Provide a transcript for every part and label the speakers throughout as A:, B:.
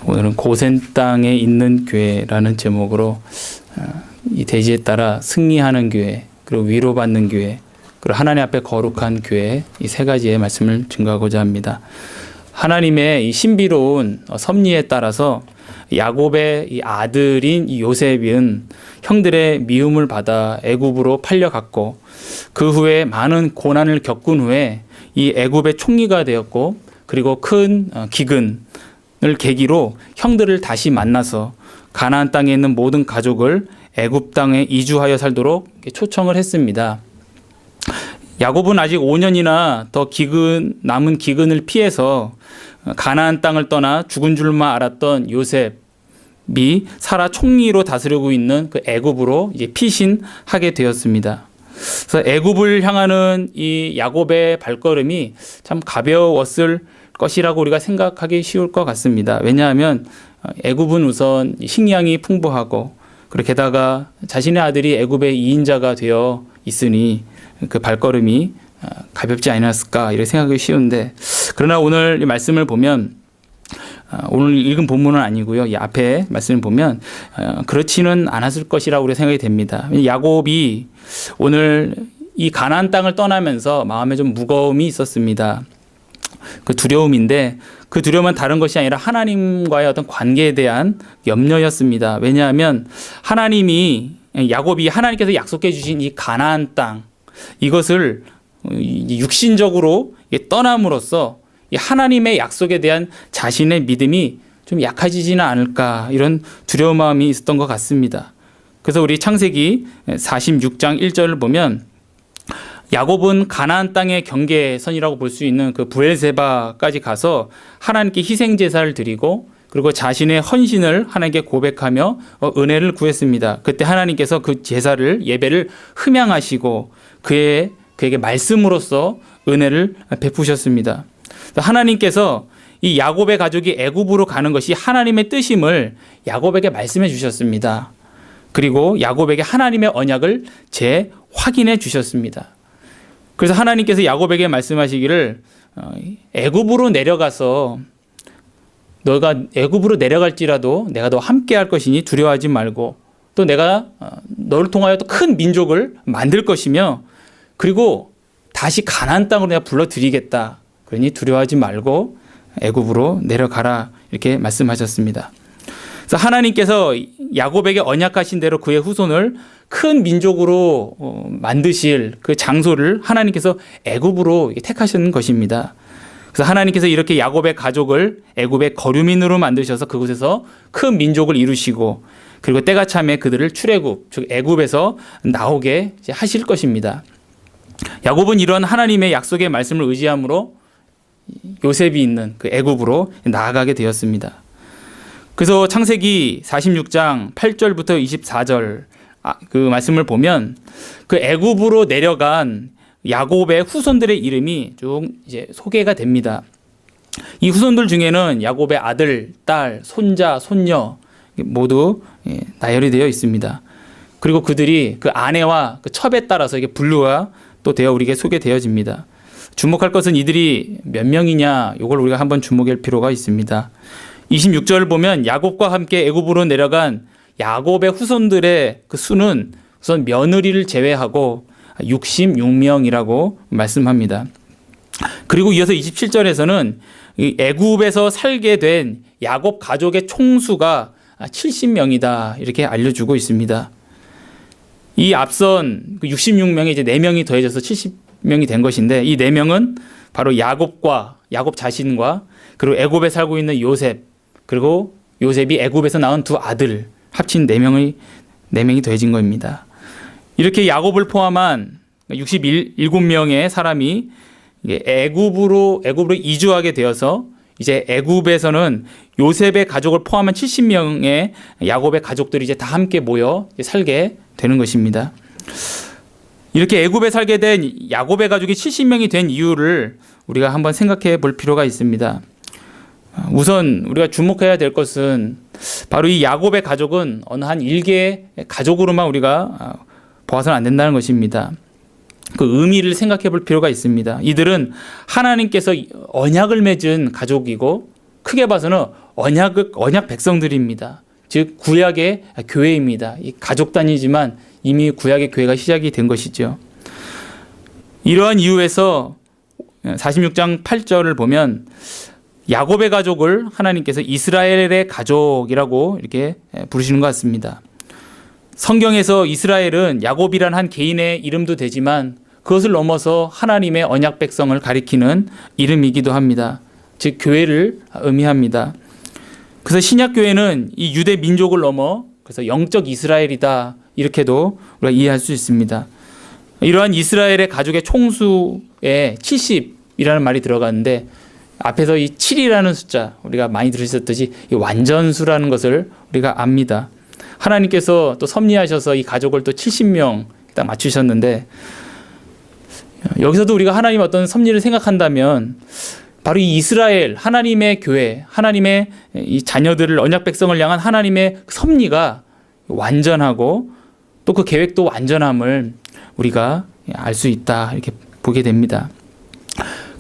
A: 오늘은 고센 땅에 있는 교회라는 제목으로 이 대지에 따라 승리하는 교회, 그리고 위로받는 교회, 그리고 하나님 앞에 거룩한 교회, 이 세 가지의 말씀을 증거하고자 합니다. 하나님의 이 신비로운 섭리에 따라서 야곱의 이 아들인 이 요셉은 형들의 미움을 받아 애굽으로 팔려갔고, 그 후에 많은 고난을 겪은 후에 이 애굽의 총리가 되었고, 그리고 큰 기근을 계기로 형들을 다시 만나서 가나안 땅에 있는 모든 가족을 애굽 땅에 이주하여 살도록 초청을 했습니다. 야곱은 아직 5년이나 더 남은 기근을 피해서 가나안 땅을 떠나 죽은 줄만 알았던 요셉이 사라 총리로 다스리고 있는 그 애굽으로 이제 피신하게 되었습니다. 그래서 애굽을 향하는 이 야곱의 발걸음이 참 가벼웠을 것이라고 우리가 생각하기 쉬울 것 같습니다. 왜냐하면 애굽은 우선 식량이 풍부하고, 그리고 게다가 자신의 아들이 애굽의 2인자가 되어 있으니 그 발걸음이 가볍지 않았을까 이렇게 생각하기 쉬운데, 그러나 오늘 이 말씀을 보면, 오늘 읽은 본문은 아니고요, 이 앞에 말씀을 보면 그렇지는 않았을 것이라고 우리가 생각이 됩니다. 야곱이 오늘 이 가나안 땅을 떠나면서 마음에 좀 무거움이 있었습니다. 그 두려움인데, 그 두려움은 다른 것이 아니라 하나님과의 어떤 관계에 대한 염려였습니다. 왜냐하면 야곱이 하나님께서 약속해 주신 이 가나안 땅, 이것을 육신적으로 떠남으로써 하나님의 약속에 대한 자신의 믿음이 좀 약해지지는 않을까, 이런 두려운 마음이 있었던 것 같습니다. 그래서 우리 창세기 46장 1절을 보면, 야곱은 가나안 땅의 경계선이라고 볼 수 있는 그 브엘세바까지 가서 하나님께 희생 제사를 드리고, 그리고 자신의 헌신을 하나님께 고백하며 은혜를 구했습니다. 그때 하나님께서 그 제사를, 예배를 흠양하시고 그에게 말씀으로써 은혜를 베푸셨습니다. 하나님께서 이 야곱의 가족이 애굽으로 가는 것이 하나님의 뜻임을 야곱에게 말씀해 주셨습니다. 그리고 야곱에게 하나님의 언약을 재확인해 주셨습니다. 그래서 하나님께서 야곱에게 말씀하시기를, 애굽으로 내려가서 너가 애굽으로 내려갈지라도 내가 너 함께 할 것이니 두려워하지 말고, 또 내가 너를 통하여 또 큰 민족을 만들 것이며, 그리고 다시 가나안 땅으로 내가 불러들이겠다. 그러니 두려워하지 말고 애굽으로 내려가라, 이렇게 말씀하셨습니다. 그래서 하나님께서 야곱에게 언약하신 대로 그의 후손을 큰 민족으로 만드실 그 장소를 하나님께서 애굽으로 택하신 것입니다. 그래서 하나님께서 이렇게 야곱의 가족을 애굽의 거류민으로 만드셔서 그곳에서 큰 민족을 이루시고, 그리고 때가 차면 그들을 출애굽, 즉 애굽에서 나오게 하실 것입니다. 야곱은 이런 하나님의 약속의 말씀을 의지함으로 요셉이 있는 그 애굽으로 나아가게 되었습니다. 그래서 창세기 46장 8절부터 24절 그 말씀을 보면, 그 애굽으로 내려간 야곱의 후손들의 이름이 쭉 이제 소개가 됩니다. 이 후손들 중에는 야곱의 아들, 딸, 손자, 손녀 모두 나열이 되어 있습니다. 그리고 그들이 그 아내와 그 첩에 따라서 이게 분류가 또 되어 우리에게 소개되어집니다. 주목할 것은 이들이 몇 명이냐, 이걸 우리가 한번 주목할 필요가 있습니다. 26절을 보면 야곱과 함께 애굽으로 내려간 야곱의 후손들의 그 수는 우선 며느리를 제외하고 66명이라고 말씀합니다. 그리고 이어서 27절에서는 애굽에서 살게 된 야곱 가족의 총수가 70명이다, 이렇게 알려주고 있습니다. 이 앞선 66명에 이제 4명이 더해져서 70명이 된 것인데, 이 4명은 바로 야곱 자신과, 그리고 애굽에 살고 있는 요셉, 그리고 요셉이 애굽에서 낳은 두 아들, 합친 4명이 더해진 겁니다. 이렇게 야곱을 포함한 67명의 사람이 애굽으로 이주하게 되어서, 이제 애굽에서는 요셉의 가족을 포함한 70명의 야곱의 가족들이 이제 다 함께 모여 살게 되는 것입니다. 이렇게 애굽에 살게 된 야곱의 가족이 70명이 된 이유를 우리가 한번 생각해 볼 필요가 있습니다. 우선 우리가 주목해야 될 것은 바로 이 야곱의 가족은 어느 한 일개의 가족으로만 우리가 보아서는 안 된다는 것입니다. 그 의미를 생각해 볼 필요가 있습니다. 이들은 하나님께서 언약을 맺은 가족이고, 크게 봐서는 언약 백성들입니다. 즉 구약의 교회입니다. 이 가족 단위지만 이미 구약의 교회가 시작이 된 것이죠. 이러한 이유에서 46장 8절을 보면 야곱의 가족을 하나님께서 이스라엘의 가족이라고 이렇게 부르시는 것 같습니다. 성경에서 이스라엘은 야곱이란 한 개인의 이름도 되지만 그것을 넘어서 하나님의 언약 백성을 가리키는 이름이기도 합니다. 즉 교회를 의미합니다. 그래서 신약 교회는 이 유대 민족을 넘어 그래서 영적 이스라엘이다 이렇게도 우리가 이해할 수 있습니다. 이러한 이스라엘의 가족의 총수에 70이라는 말이 들어가는데 앞에서 이 7이라는 숫자 우리가 많이 들으셨듯이 이 완전수라는 것을 우리가 압니다. 하나님께서 또 섭리하셔서 이 가족을 또 70명 딱 맞추셨는데 여기서도 우리가 하나님 어떤 섭리를 생각한다면 바로 이 이스라엘 하나님의 교회 하나님의 이 자녀들을 언약 백성을 향한 하나님의 섭리가 완전하고 또 그 계획도 완전함을 우리가 알 수 있다 이렇게 보게 됩니다.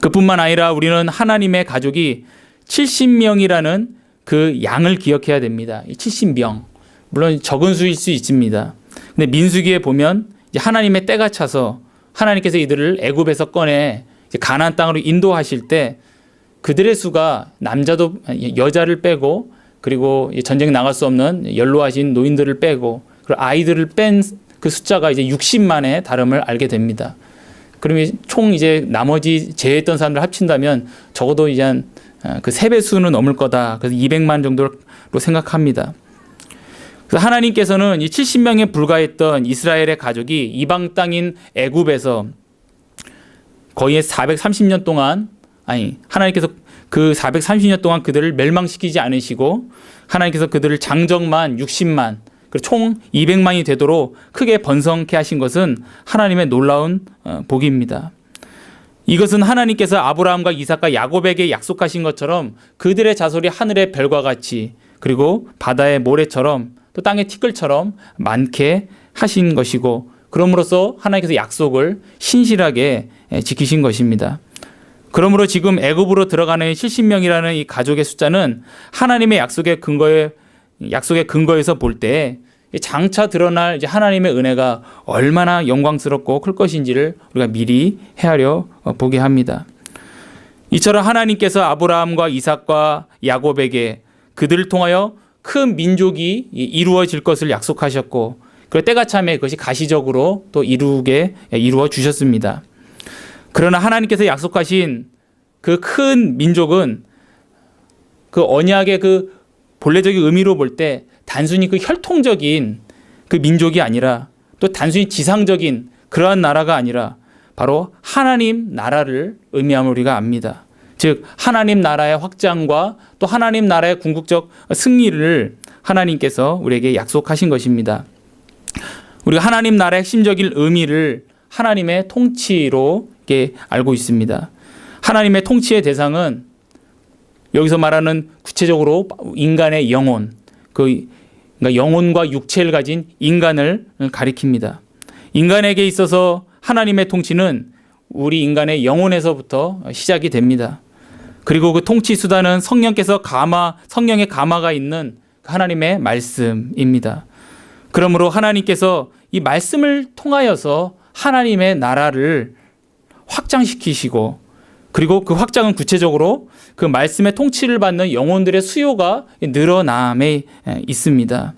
A: 그뿐만 아니라 우리는 하나님의 가족이 70명이라는 그 양을 기억해야 됩니다. 70명 물론 적은 수일 수 있습니다. 근데 민수기에 보면 이제 하나님의 때가 차서 하나님께서 이들을 애굽에서 꺼내 가나안 땅으로 인도하실 때 그들의 수가 남자도 여자를 빼고 그리고 전쟁 나갈 수 없는 연로하신 노인들을 빼고 그리고 아이들을 뺀 그 숫자가 이제 60만에 다름을 알게 됩니다. 그러면 총 이제 나머지 제외했던 사람들 합친다면 적어도 이제 한 그 3배수는 넘을 거다. 그래서 200만 정도로 생각합니다. 그래서 하나님께서는 이 70명에 불과했던 이스라엘의 가족이 이방 땅인 애굽에서 거의 430년 동안 하나님께서 그 430년 동안 그들을 멸망시키지 않으시고 하나님께서 그들을 장정만 60만 그리고 총 200만이 되도록 크게 번성케 하신 것은 하나님의 놀라운 복입니다. 이것은 하나님께서 아브라함과 이삭과 야곱에게 약속하신 것처럼 그들의 자손이 하늘의 별과 같이 그리고 바다의 모래처럼 또 땅의 티끌처럼 많게 하신 것이고 그럼으로써 하나님께서 약속을 신실하게 지키신 것입니다. 그러므로 지금 애굽으로 들어가는 70명이라는 이 가족의 숫자는 하나님의 약속의 근거에서 볼 때 장차 드러날 이제 하나님의 은혜가 얼마나 영광스럽고 클 것인지를 우리가 미리 헤아려 보게 합니다. 이처럼 하나님께서 아브라함과 이삭과 야곱에게 그들을 통하여 큰 민족이 이루어질 것을 약속하셨고 그 때가 참에 그것이 가시적으로 또 이루어 주셨습니다. 그러나 하나님께서 약속하신 그 큰 민족은 그 언약의 그 본래적인 의미로 볼 때 단순히 그 혈통적인 그 민족이 아니라 또 단순히 지상적인 그러한 나라가 아니라 바로 하나님 나라를 의미함을 우리가 압니다. 즉 하나님 나라의 확장과 또 하나님 나라의 궁극적 승리를 하나님께서 우리에게 약속하신 것입니다. 우리가 하나님 나라의 핵심적인 의미를 하나님의 통치로 이렇게 알고 있습니다. 하나님의 통치의 대상은 여기서 말하는 구체적으로 인간의 영혼, 그러니까 영혼과 육체를 가진 인간을 가리킵니다. 인간에게 있어서 하나님의 통치는 우리 인간의 영혼에서부터 시작이 됩니다. 그리고 그 통치 수단은 성령의 가마가 있는 하나님의 말씀입니다. 그러므로 하나님께서 이 말씀을 통하여서 하나님의 나라를 확장시키시고 그리고 그 확장은 구체적으로 그 말씀의 통치를 받는 영혼들의 수요가 늘어남에 있습니다.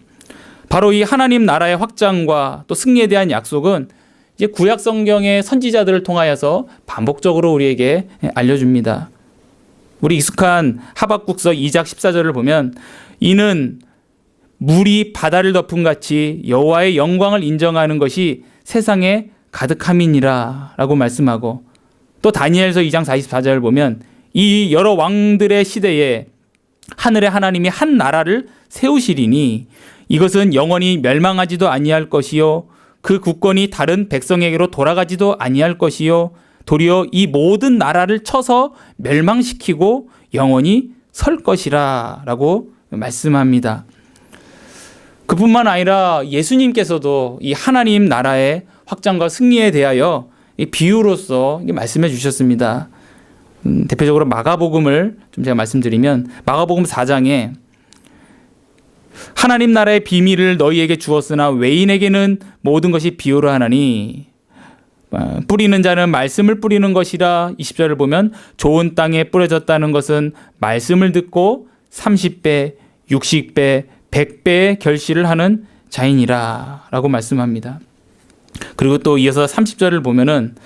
A: 바로 이 하나님 나라의 확장과 또 승리에 대한 약속은 이제 구약 성경의 선지자들을 통하여서 반복적으로 우리에게 알려줍니다. 우리 익숙한 하박국서 2장 14절을 보면 이는 물이 바다를 덮음 같이 여호와의 영광을 인정하는 것이 세상에 가득함이니라 라고 말씀하고 또 다니엘서 2장 44절을 보면 이 여러 왕들의 시대에 하늘의 하나님이 한 나라를 세우시리니 이것은 영원히 멸망하지도 아니할 것이요 그 국권이 다른 백성에게로 돌아가지도 아니할 것이요 도리어 이 모든 나라를 쳐서 멸망시키고 영원히 설 것이라 라고 말씀합니다. 그뿐만 아니라 예수님께서도 이 하나님 나라의 확장과 승리에 대하여 이 비유로서 말씀해 주셨습니다. 대표적으로 마가복음을 좀 제가 말씀드리면 마가복음 4장에 하나님 나라의 비밀을 너희에게 주었으나 외인에게는 모든 것이 비유로 하나니 뿌리는 자는 말씀을 뿌리는 것이라. 20절을 보면 좋은 땅에 뿌려졌다는 것은 말씀을 듣고 30배, 60배, 100배의 결실을 하는 자인이라 라고 말씀합니다. 그리고 또 이어서 30절을 보면은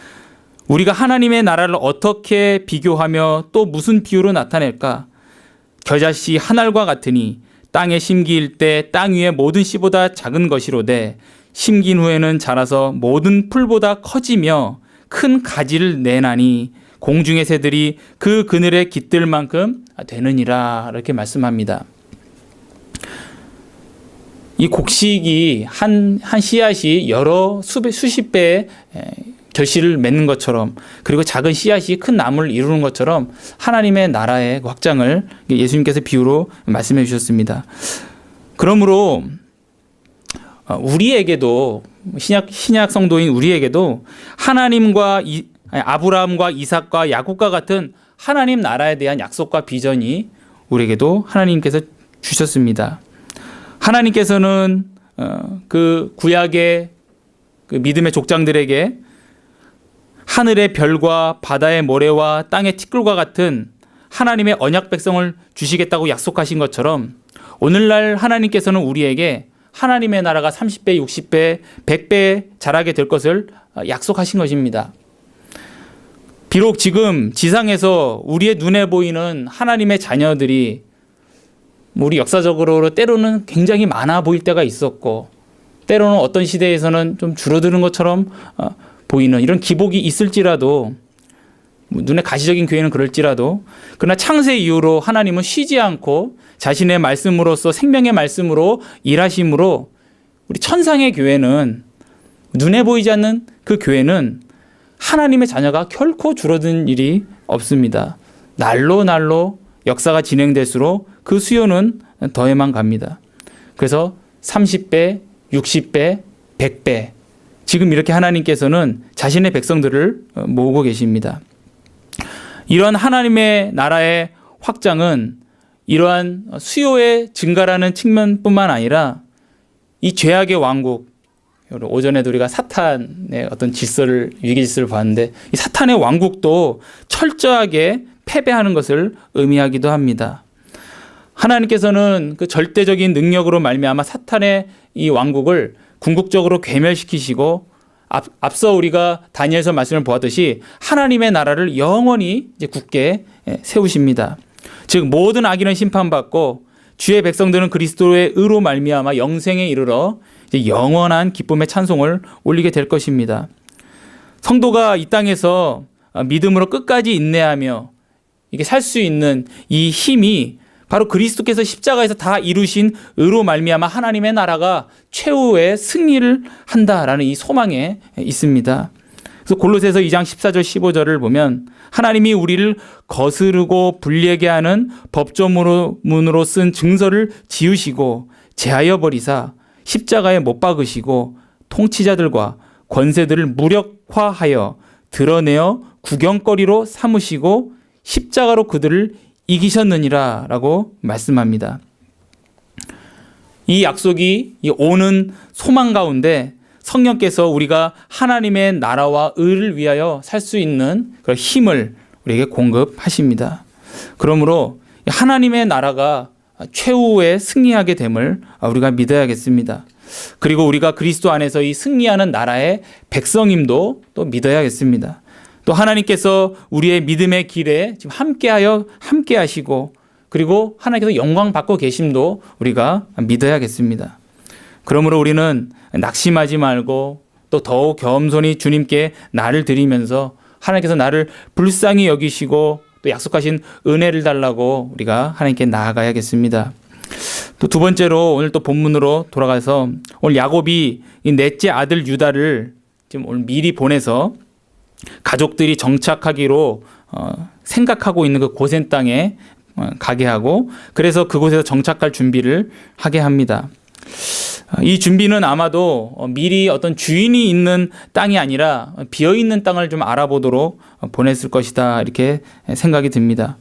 A: 우리가 하나님의 나라를 어떻게 비교하며 또 무슨 비유로 나타낼까? 겨자씨 한 알과 같으니 땅에 심기일 때 땅 위의 모든 씨보다 작은 것이로되 심긴 후에는 자라서 모든 풀보다 커지며 큰 가지를 내나니 공중의 새들이 그 그늘에 깃들 만큼 되느니라. 이렇게 말씀합니다. 이 곡식이 한 씨앗이 여러 수십 배의 결실을 맺는 것처럼, 그리고 작은 씨앗이 큰 나무를 이루는 것처럼 하나님의 나라의 확장을 예수님께서 비유로 말씀해 주셨습니다. 그러므로 우리에게도 신약 성도인 우리에게도 하나님과 아브라함과 이삭과 야곱과 같은 하나님 나라에 대한 약속과 비전이 우리에게도 하나님께서 주셨습니다. 하나님께서는 그 구약의 그 믿음의 족장들에게 하늘의 별과 바다의 모래와 땅의 티끌과 같은 하나님의 언약 백성을 주시겠다고 약속하신 것처럼 오늘날 하나님께서는 우리에게 하나님의 나라가 30배, 60배, 100배 자라게 될 것을 약속하신 것입니다. 비록 지금 지상에서 우리의 눈에 보이는 하나님의 자녀들이 우리 역사적으로 때로는 굉장히 많아 보일 때가 있었고, 때로는 어떤 시대에서는 좀 줄어드는 것처럼 보이는 이런 기복이 있을지라도, 눈에 가시적인 교회는 그럴지라도, 그러나 창세 이후로 하나님은 쉬지 않고 자신의 말씀으로서 생명의 말씀으로 일하심으로 우리 천상의 교회는, 눈에 보이지 않는 그 교회는 하나님의 자녀가 결코 줄어든 일이 없습니다. 날로 역사가 진행될수록 그 수요는 더해만 갑니다. 그래서 30배, 60배, 100배, 지금 이렇게 하나님께서는 자신의 백성들을 모으고 계십니다. 이러한 하나님의 나라의 확장은 이러한 수요의 증가라는 측면뿐만 아니라 이 죄악의 왕국, 오전에도 우리가 사탄의 어떤 질서를, 위기 질서를 봤는데 이 사탄의 왕국도 철저하게 패배하는 것을 의미하기도 합니다. 하나님께서는 그 절대적인 능력으로 말미암아 사탄의 이 왕국을 궁극적으로 괴멸시키시고, 앞서 우리가 다니엘서 말씀을 보았듯이 하나님의 나라를 영원히 이제 굳게 세우십니다. 즉 모든 악인은 심판받고 주의 백성들은 그리스도의 의로 말미암아 영생에 이르러 이제 영원한 기쁨의 찬송을 올리게 될 것입니다. 성도가 이 땅에서 믿음으로 끝까지 인내하며 이게 살 수 있는 이 힘이 바로 그리스도께서 십자가에서 다 이루신 의로 말미암아 하나님의 나라가 최후의 승리를 한다라는 이 소망에 있습니다. 그래서 골로새서 2장 14절 15절을 보면 하나님이 우리를 거스르고 불리하게 하는 법조문으로 쓴 증서를 지우시고 제하여 버리사 십자가에 못 박으시고 통치자들과 권세들을 무력화하여 드러내어 구경거리로 삼으시고 십자가로 그들을 이기셨느니라 라고 말씀합니다. 이 약속이 오는 소망 가운데 성령께서 우리가 하나님의 나라와 의를 위하여 살 수 있는 그런 힘을 우리에게 공급하십니다. 그러므로 하나님의 나라가 최후에 승리하게 됨을 우리가 믿어야겠습니다. 그리고 우리가 그리스도 안에서 이 승리하는 나라의 백성임도 또 믿어야겠습니다. 또 하나님께서 우리의 믿음의 길에 지금 함께 하시고, 그리고 하나님께서 영광 받고 계심도 우리가 믿어야겠습니다. 그러므로 우리는 낙심하지 말고 또 더욱 겸손히 주님께 나를 드리면서 하나님께서 나를 불쌍히 여기시고 또 약속하신 은혜를 달라고 우리가 하나님께 나아가야겠습니다. 또 두 번째로 오늘 또 본문으로 돌아가서 오늘 야곱이 이 넷째 아들 유다를 지금 오늘 미리 보내서 가족들이 정착하기로 생각하고 있는 그 고센 땅에 가게 하고, 그래서 그곳에서 정착할 준비를 하게 합니다. 이 준비는 아마도 미리 어떤 주인이 있는 땅이 아니라 비어있는 땅을 좀 알아보도록 보냈을 것이다, 이렇게 생각이 듭니다.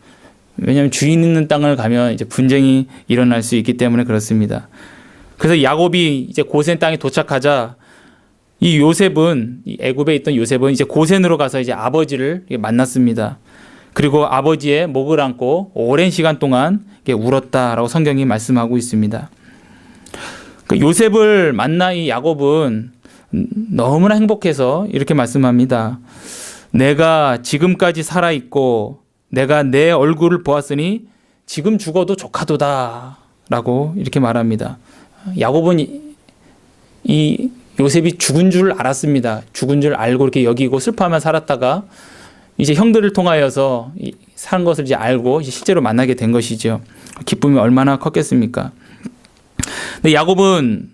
A: 왜냐하면 주인 있는 땅을 가면 이제 분쟁이 일어날 수 있기 때문에 그렇습니다. 그래서 야곱이 이제 고센 땅에 도착하자 이 요셉은, 이 애굽에 있던 요셉은 이제 고센으로 가서 이제 아버지를 만났습니다. 그리고 아버지의 목을 안고 오랜 시간 동안 울었다라고 성경이 말씀하고 있습니다. 요셉을 만나 이 야곱은 너무나 행복해서 이렇게 말씀합니다. 내가 지금까지 살아있고 내가 내 얼굴을 보았으니 지금 죽어도 조카도다 라고 이렇게 말합니다. 야곱은 이 요셉이 죽은 줄 알았습니다. 죽은 줄 알고 이렇게 여기고 슬퍼하며 살았다가 이제 형들을 통하여서 산 것을 이제 알고 이제 실제로 만나게 된 것이죠. 기쁨이 얼마나 컸겠습니까? 근데 야곱은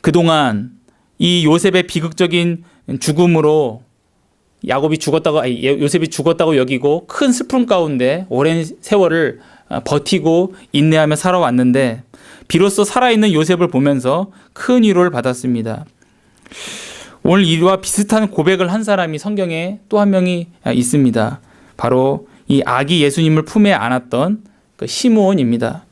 A: 그동안 이 요셉의 비극적인 죽음으로 요셉이 죽었다고 여기고 큰 슬픔 가운데 오랜 세월을 버티고 인내하며 살아왔는데 비로소 살아있는 요셉을 보면서 큰 위로를 받았습니다. 오늘 이와 비슷한 고백을 한 사람이 성경에 또 한 명이 있습니다. 바로 이 아기 예수님을 품에 안았던 그 시므온입니다.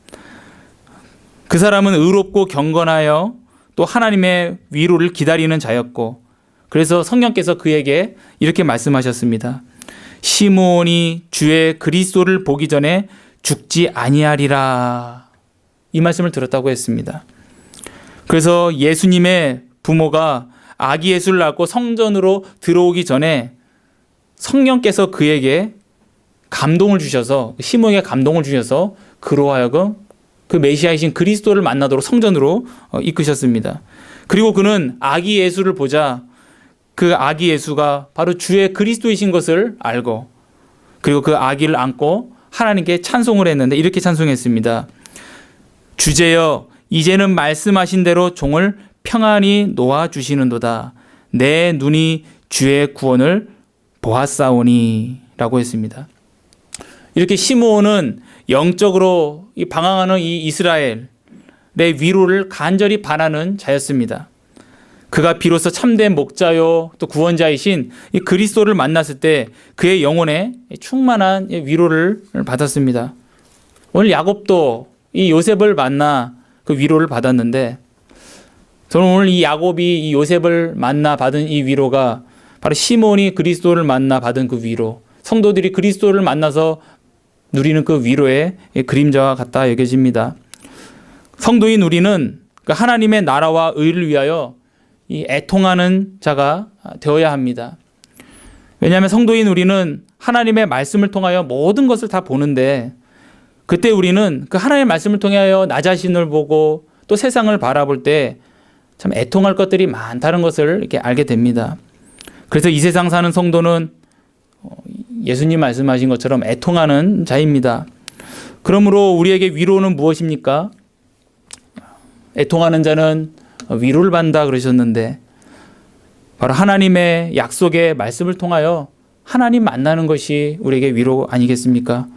A: 그 사람은 의롭고 경건하여 또 하나님의 위로를 기다리는 자였고, 그래서 성령께서 그에게 이렇게 말씀하셨습니다. 시므온이 주의 그리스도를 보기 전에 죽지 아니하리라. 이 말씀을 들었다고 했습니다. 그래서 예수님의 부모가 아기 예수를 낳고 성전으로 들어오기 전에 성령께서 그에게 감동을 주셔서, 시므온에게 감동을 주셔서 그로 하여금 그 메시아이신 그리스도를 만나도록 성전으로 이끄셨습니다. 그리고 그는 아기 예수를 보자 그 아기 예수가 바로 주의 그리스도이신 것을 알고, 그리고 그 아기를 안고 하나님께 찬송을 했는데 이렇게 찬송했습니다. 주제여 이제는 말씀하신 대로 종을 평안히 놓아주시는도다. 내 눈이 주의 구원을 보았사오니 라고 했습니다. 이렇게 시므온은 영적으로 방황하는 이 이스라엘의 위로를 간절히 바라는 자였습니다. 그가 비로소 참된 목자요 또 구원자이신 이 그리스도를 만났을 때 그의 영혼에 충만한 위로를 받았습니다. 오늘 야곱도 이 요셉을 만나 그 위로를 받았는데, 저는 오늘 이 야곱이 이 요셉을 만나 받은 이 위로가 바로 시므온이 그리스도를 만나 받은 그 위로, 성도들이 그리스도를 만나서 누리는 그 위로의 그림자와 같다 여겨집니다. 성도인 우리는 하나님의 나라와 의를 위하여 이 애통하는 자가 되어야 합니다. 왜냐하면 성도인 우리는 하나님의 말씀을 통하여 모든 것을 다 보는데, 그때 우리는 그 하나님의 말씀을 통하여 나 자신을 보고 또 세상을 바라볼 때 참 애통할 것들이 많다는 것을 이렇게 알게 됩니다. 그래서 이 세상 사는 성도는 예수님 말씀하신 것처럼 애통하는 자입니다. 그러므로 우리에게 위로는 무엇입니까? 애통하는 자는 위로를 받는다 그러셨는데, 바로 하나님의 약속의 말씀을 통하여 하나님 만나는 것이 우리에게 위로 아니겠습니까?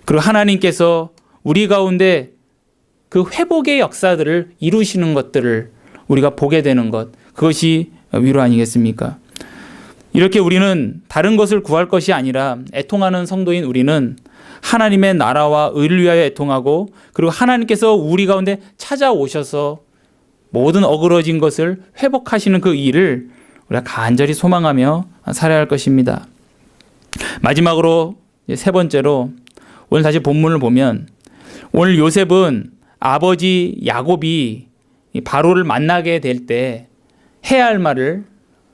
A: 그리고 하나님께서 우리 가운데 그 회복의 역사들을 이루시는 것들을 우리가 보게 되는 것, 그것이 위로 아니겠습니까? 이렇게 우리는 다른 것을 구할 것이 아니라 애통하는 성도인 우리는 하나님의 나라와 의를 위하여 애통하고, 그리고 하나님께서 우리 가운데 찾아오셔서 모든 어그러진 것을 회복하시는 그 일을 우리가 간절히 소망하며 살아야 할 것입니다. 마지막으로 세 번째로 오늘 다시 본문을 보면, 오늘 요셉은 아버지 야곱이 바로를 만나게 될 때 해야 할 말을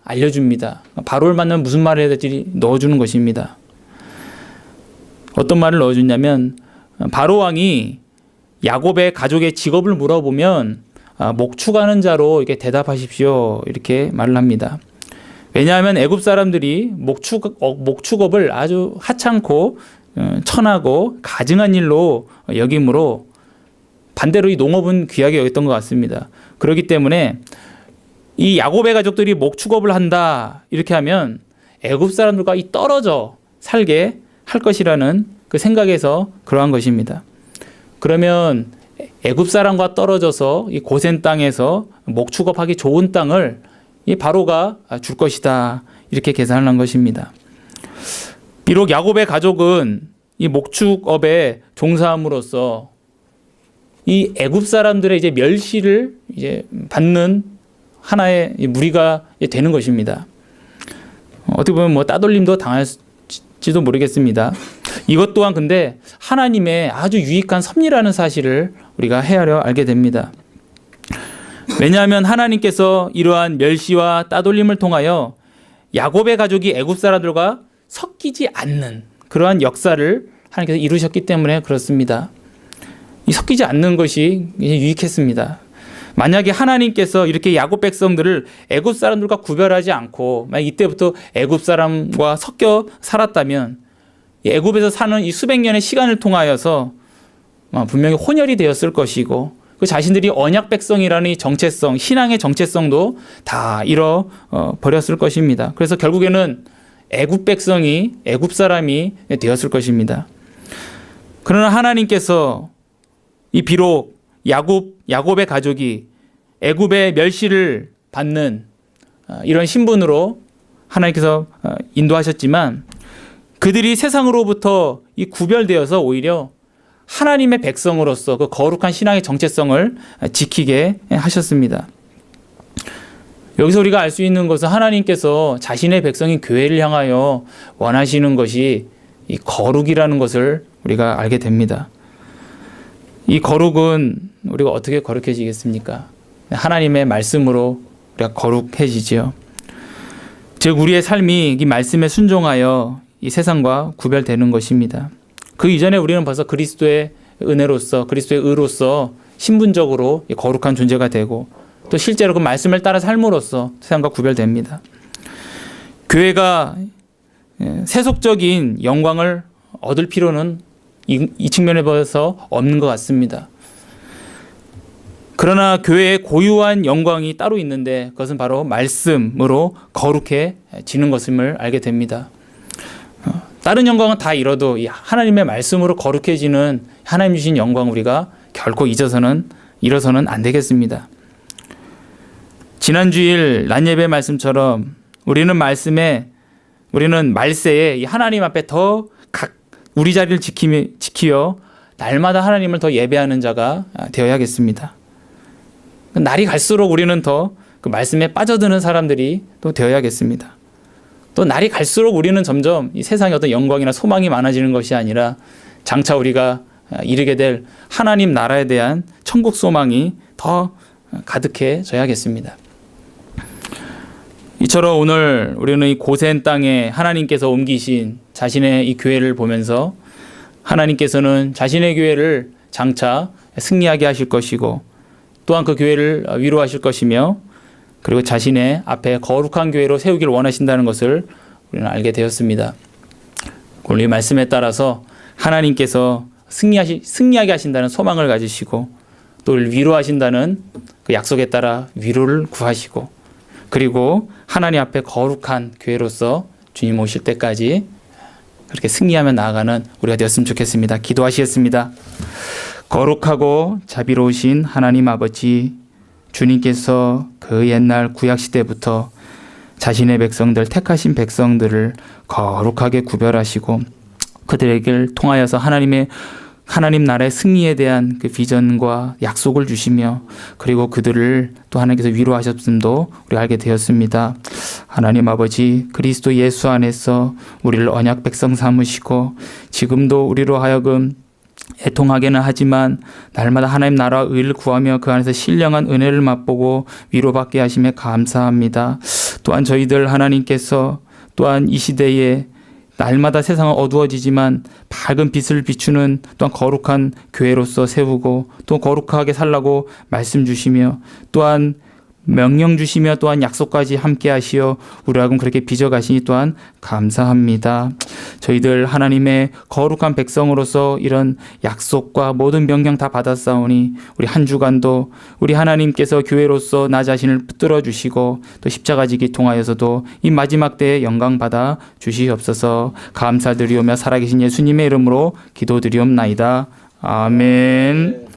A: 알려줍니다. 바로를 만나면 무슨 말을 해야 될지 넣어주는 것입니다. 어떤 말을 넣어주냐면, 바로 왕이 야곱의 가족의 직업을 물어보면 목축하는 자로 이렇게 대답하십시오, 이렇게 말을 합니다. 왜냐하면 애굽 사람들이 목축업을 아주 하찮고 천하고 가증한 일로 여기므로 반대로 이 농업은 귀하게 여겼던 것 같습니다. 그렇기 때문에 이 야곱의 가족들이 목축업을 한다 이렇게 하면 애굽 사람들과 이 떨어져 살게 할 것이라는 그 생각에서 그러한 것입니다. 그러면 애굽 사람과 떨어져서 이 고센 땅에서 목축업하기 좋은 땅을 이 바로가 줄 것이다. 이렇게 계산을 한 것입니다. 비록 야곱의 가족은 이 목축업에 종사함으로써 이 애굽 사람들의 이제 멸시를 이제 받는 하나의 무리가 되는 것입니다. 어떻게 보면 뭐 따돌림도 당할지도 모르겠습니다. 이것 또한 근데 하나님의 아주 유익한 섭리라는 사실을 우리가 헤아려 알게 됩니다. 왜냐하면 하나님께서 이러한 멸시와 따돌림을 통하여 야곱의 가족이 애굽 사람들과 섞이지 않는 그러한 역사를 하나님께서 이루셨기 때문에 그렇습니다. 이 섞이지 않는 것이 유익했습니다. 만약에 하나님께서 이렇게 야곱 백성들을 애굽 사람들과 구별하지 않고 만약 이때부터 애굽 사람과 섞여 살았다면 애굽에서 사는 이 수백 년의 시간을 통하여서 분명히 혼혈이 되었을 것이고 그 자신들이 언약 백성이라는 이 정체성, 신앙의 정체성도 다 잃어버렸을 것입니다. 그래서 결국에는 애굽 백성이 애굽 사람이 되었을 것입니다. 그러나 하나님께서 이 비록 야곱의 가족이 애굽의 멸시를 받는 이런 신분으로 하나님께서 인도하셨지만 그들이 세상으로부터 이 구별되어서 오히려 하나님의 백성으로서 그 거룩한 신앙의 정체성을 지키게 하셨습니다. 여기서 우리가 알 수 있는 것은 하나님께서 자신의 백성인 교회를 향하여 원하시는 것이 이 거룩이라는 것을 우리가 알게 됩니다. 이 거룩은 우리가 어떻게 거룩해지겠습니까? 하나님의 말씀으로 우리가 거룩해지지요. 즉 우리의 삶이 이 말씀에 순종하여 이 세상과 구별되는 것입니다. 그 이전에 우리는 벌써 그리스도의 은혜로서 그리스도의 의로서 신분적으로 거룩한 존재가 되고 또 실제로 그 말씀을 따라 삶으로써 세상과 구별됩니다. 교회가 세속적인 영광을 얻을 필요는 이 측면에 봐서 없는 것 같습니다. 그러나 교회의 고유한 영광이 따로 있는데 그것은 바로 말씀으로 거룩해지는 것임을 알게 됩니다. 다른 영광은 다 잃어도 이 하나님의 말씀으로 거룩해지는 하나님 주신 영광 우리가 결코 잃어서는 안 되겠습니다. 지난 주일 낮예배 말씀처럼 우리는 말세에 이 하나님 앞에 더 우리 자리를 지키며 날마다 하나님을 더 예배하는 자가 되어야겠습니다. 날이 갈수록 우리는 더 그 말씀에 빠져드는 사람들이 또 되어야겠습니다. 또 날이 갈수록 우리는 점점 이 세상에 어떤 영광이나 소망이 많아지는 것이 아니라 장차 우리가 이르게 될 하나님 나라에 대한 천국 소망이 더 가득해져야겠습니다. 이처럼 오늘 우리는 이 고센 땅에 하나님께서 옮기신 자신의 이 교회를 보면서 하나님께서는 자신의 교회를 장차 승리하게 하실 것이고 또한 그 교회를 위로하실 것이며 그리고 자신의 앞에 거룩한 교회로 세우기를 원하신다는 것을 우리는 알게 되었습니다. 오늘 이 말씀에 따라서 하나님께서 승리하게 하신다는 소망을 가지시고 또 위로하신다는 그 약속에 따라 위로를 구하시고 그리고 하나님 앞에 거룩한 교회로서 주님 오실 때까지 그렇게 승리하며 나아가는 우리가 되었으면 좋겠습니다. 기도하시겠습니다. 거룩하고 자비로우신 하나님 아버지, 주님께서 그 옛날 구약시대부터 자신의 백성들, 택하신 백성들을 거룩하게 구별하시고 그들에게 통하여서 하나님 나라의 승리에 대한 그 비전과 약속을 주시며 그리고 그들을 또 하나님께서 위로하셨음도 우리가 알게 되었습니다. 하나님 아버지, 그리스도 예수 안에서 우리를 언약 백성 삼으시고 지금도 우리로 하여금 애통하게는 하지만 날마다 하나님 나라와 의를 구하며 그 안에서 신령한 은혜를 맛보고 위로받게 하심에 감사합니다. 또한 저희들 하나님께서 또한 이 시대에 날마다 세상은 어두워지지만 밝은 빛을 비추는 또한 거룩한 교회로서 세우고 또 거룩하게 살라고 말씀 주시며 또한 명령 주시며 또한 약속까지 함께 하시어 우리하고 그렇게 빚어가시니 또한 감사합니다. 저희들 하나님의 거룩한 백성으로서 이런 약속과 모든 명령 다 받았사오니 우리 한 주간도 우리 하나님께서 교회로서 나 자신을 붙들어 주시고 또 십자가지기 통하여서도 이 마지막 때에 영광 받아 주시옵소서. 감사드리오며 살아계신 예수님의 이름으로 기도드리옵나이다. 아멘.